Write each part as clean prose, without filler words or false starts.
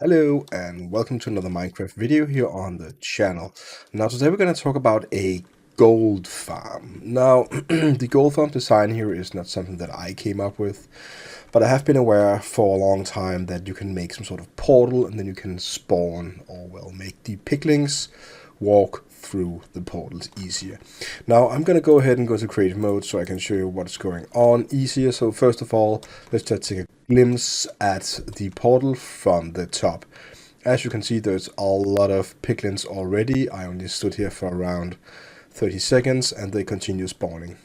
Hello and welcome to another Minecraft video here on the channel. Now today we're going to talk about a gold farm. Now the gold farm design here is not something that I came up with, but I have been aware for a long time that you can make some sort of portal and then you can spawn, or well, make the piglings walk through the portals easier. Now I'm going to go ahead and go to creative mode so I can show you what's going on easier. So first of all, let's just take a glimpse at the portal from the top. As you can see, there's a lot of piglins already. I only stood here for around 30 seconds and they continue spawning.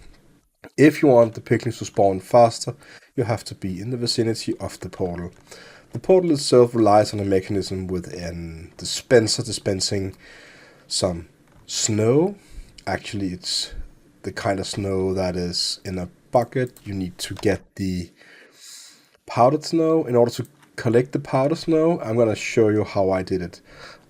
If you want the piglins to spawn faster, you have to be in the vicinity of the portal. The portal itself relies on a mechanism with an dispenser dispensing some snow. Actually, it's the kind of snow that is in a bucket. You need to get the powdered snow. In order to collect the powdered snow, I'm going to show you how I did it.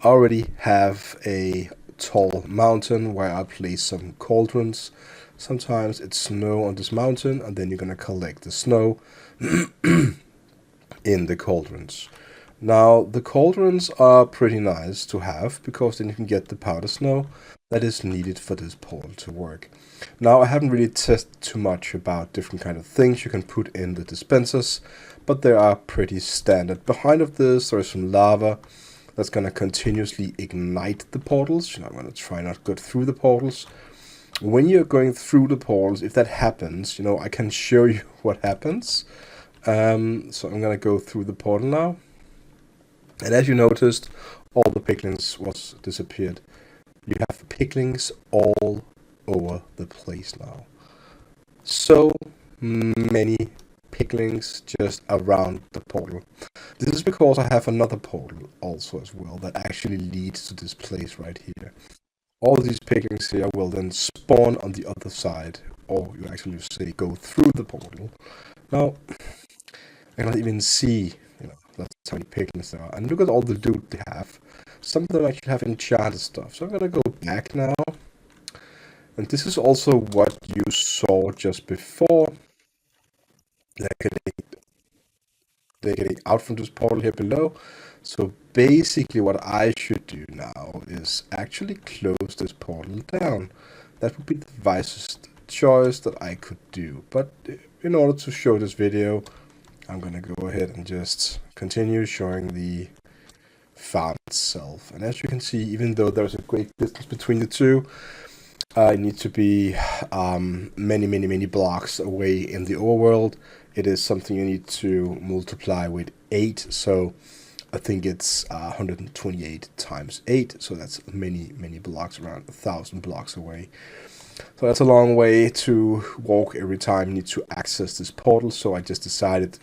I already have a tall mountain where I place some cauldrons. Sometimes it's snow on this mountain, and then you're going to collect the snow in the cauldrons. Now, the cauldrons are pretty nice to have because then you can get the powder snow that is needed for this portal to work. Now, I haven't really tested too much about different kind of things you can put in the dispensers, but they are pretty standard. Behind of this, there is some lava that's going to continuously ignite the portals. I'm going to try not to go through the portals. When you're going through the portals, if that happens, I can show you what happens. So I'm going to go through the portal now. And as you noticed, all the piglins was disappeared. You have piglins all over the place now. So many piglins just around the portal. This is because I have another portal also as well that actually leads to this place right here. All these piglins here will then spawn on the other side, or you actually say go through the portal. Now, I cannot even see, that's how many piglins there are. And look at all the loot they have. Some of them actually have enchanted stuff. So I'm gonna go back now. And this is also what you saw just before. They're getting out from this portal here below. So basically what I should do now is actually close this portal down. That would be the wisest choice that I could do. But in order to show this video, I'm gonna go ahead and just continue showing the farm itself. And as you can see, even though there's a great distance between the two, I need to be many blocks away in the overworld. It is something you need to multiply with 8, so I think it's 128 times 8, so that's many blocks, around 1,000 blocks away. So that's a long way to walk every time you need to access this portal, so I just decided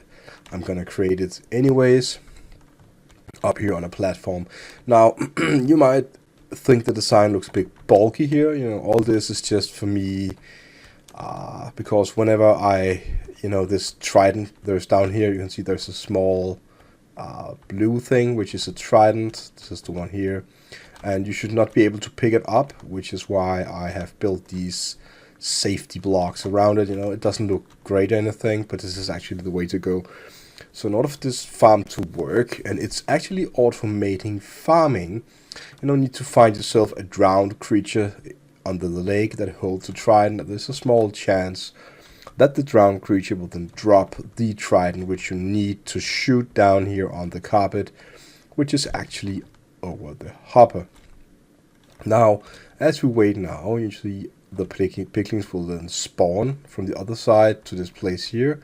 I'm gonna create it anyways up here on a platform. Now, you might think the design looks a bit bulky here. All this is just for me because whenever I, this trident, there's down here, you can see there's a small blue thing, which is a trident. This is the one here. And you should not be able to pick it up, which is why I have built these safety blocks around it. It doesn't look great or anything, but this is actually the way to go. So in order for this farm to work, and it's actually automating farming, you don't need to find yourself a drowned creature under the lake that holds a trident. There's a small chance that the drowned creature will then drop the trident, which you need to shoot down here on the carpet, which is actually over the hopper. Now, as we wait now, usually the piglins will then spawn from the other side to this place here,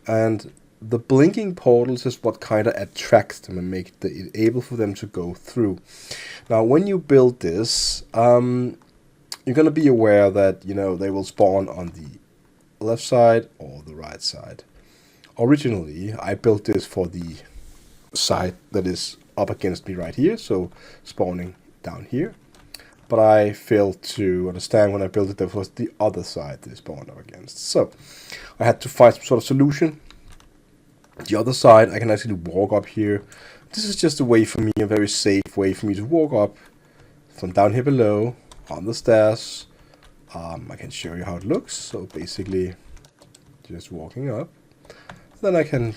and the blinking portals is what kind of attracts them and make it able for them to go through. Now, when you build this, you're going to be aware that, they will spawn on the left side or the right side. Originally, I built this for the side that is up against me right here, so spawning down here. But I failed to understand when I built it that was the other side they spawned up against. So I had to find some sort of solution. The other side, I can actually walk up here. This is just a way for me, a very safe way for me to walk up from down here below on the stairs. I can show you how it looks. So basically, just walking up. Then I can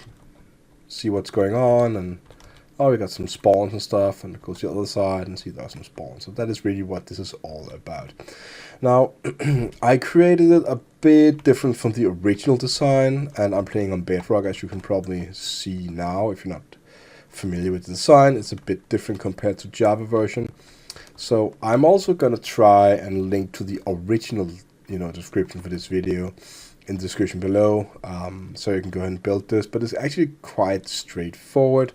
see what's going on, and Oh, we got some spawns and stuff, and it goes to the other side and see there are some spawns. So that is really what this is all about. Now, I created it a bit different from the original design, and I'm playing on Bedrock, as you can probably see now. If you're not familiar with the design, it's a bit different compared to Java version. So I'm also gonna try and link to the original, description for this video in the description below, so you can go ahead and build this. But it's actually quite straightforward.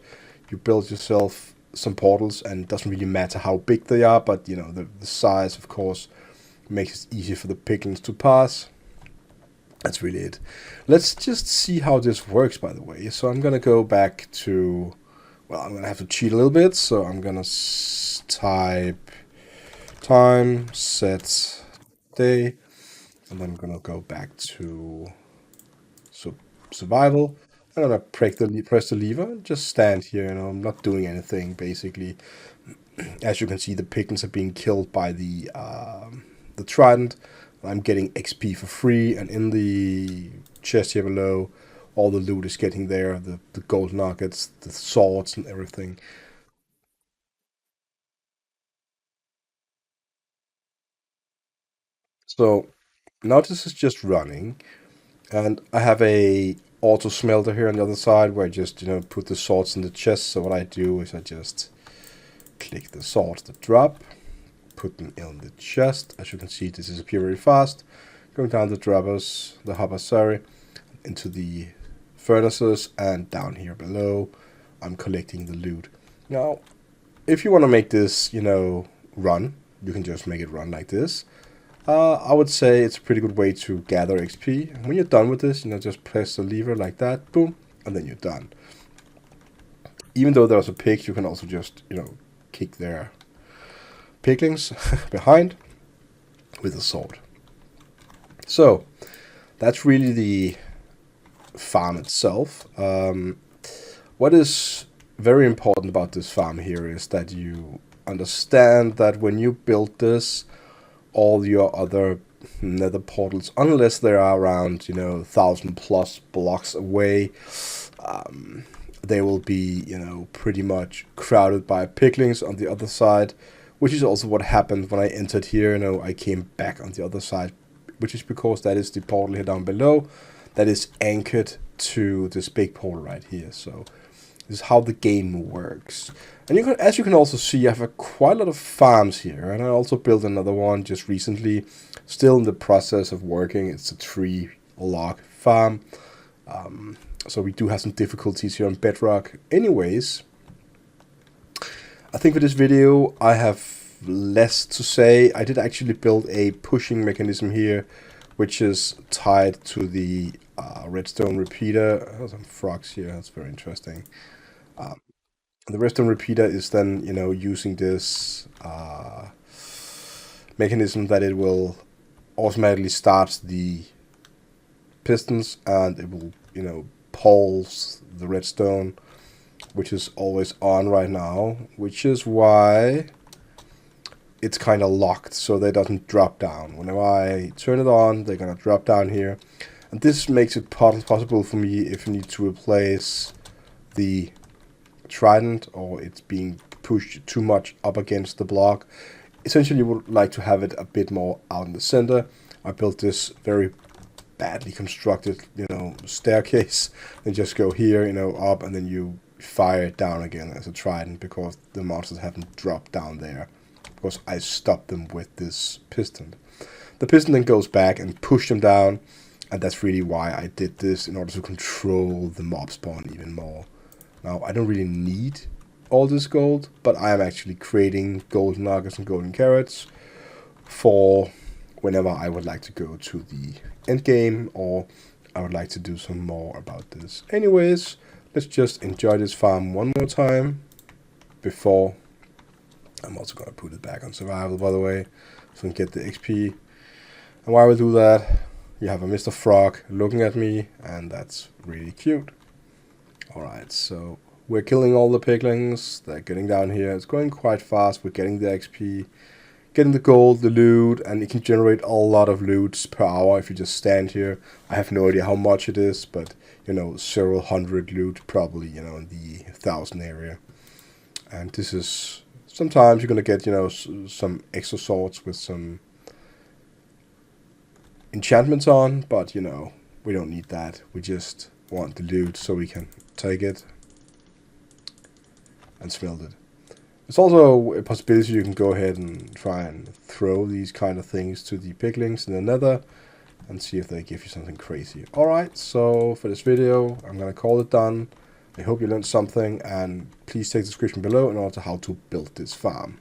You build yourself some portals, and it doesn't really matter how big they are, but the size, of course, makes it easier for the piglins to pass. That's really it. Let's just see how this works, by the way. So I'm gonna go back to, well, I'm gonna have to cheat a little bit. So I'm gonna type time set day, and then I'm gonna go back to survival. I'm gonna press the lever and just stand here. I'm not doing anything basically. As you can see, the piglins are being killed by the trident. I'm getting XP for free, and in the chest here below, all the loot is getting there. The gold nuggets, the swords, and everything. So now this is just running, and I have a auto smelter here on the other side where I just put the swords in the chest. So what I do is I just click the swords that drop, put them in the chest. As you can see, this disappear very fast. Going down the hoppers, sorry, into the furnaces, and down here below, I'm collecting the loot. Now, if you want to make this, run, you can just make it run like this. I would say it's a pretty good way to gather XP. And when you're done with this, just press the lever like that, boom, and then you're done. Even though there's a pig, you can also just, kick their piglins behind with a sword. So that's really the farm itself. What is very important about this farm here is that you understand that when you build this, all your other nether portals, unless they are around 1,000+ blocks away, they will be pretty much crowded by piglins on the other side, which is also what happened when I entered here. I came back on the other side, which is because that is the portal here down below that is anchored to this big portal right here. So this is how the game works. And as you can also see, I have quite a lot of farms here, and I also built another one just recently, still in the process of working. It's a 3 log farm. So we do have some difficulties here on Bedrock. Anyways, I think for this video I have less to say. I did actually build a pushing mechanism here, which is tied to the redstone repeater. Oh, some frogs here, that's very interesting. The redstone repeater is then, using this mechanism that it will automatically start the pistons, and it will, pulse the redstone, which is always on right now, which is why it's kind of locked, so they doesn't drop down. Whenever I turn it on, they're gonna drop down here, and this makes it possible for me if you need to replace the trident or it's being pushed too much up against the block. Essentially, you would like to have it a bit more out in the center. I built this very badly constructed, staircase, and just go here, up, and then you fire it down again as a trident, because the monsters haven't dropped down there, because I stopped them with this piston. The piston then goes back and push them down, and that's really why I did this, in order to control the mob spawn even more. Now, I don't really need all this gold, but I am actually creating golden nuggets and golden carrots for whenever I would like to go to the end game, or I would like to do some more about this. Anyways, let's just enjoy this farm one more time before I'm also going to put it back on survival, by the way, so I can get the XP. And while we do that, you have a Mr. Frog looking at me, and that's really cute. Alright, so we're killing all the piglins. They're getting down here. It's going quite fast. We're getting the XP, getting the gold, the loot, and you can generate a lot of loot per hour if you just stand here. I have no idea how much it is, but several hundred loot probably, in the 1,000 area. And this is, sometimes you're going to get, you know, some extra swords with some enchantments on, but, you know, we don't need that. We just want the loot so we can take it and smelt it. There's also a possibility you can go ahead and try and throw these kind of things to the piglings in the nether and see if they give you something crazy. Alright, so for this video, I'm going to call it done. I hope you learned something, and please check the description below in order to how to build this farm.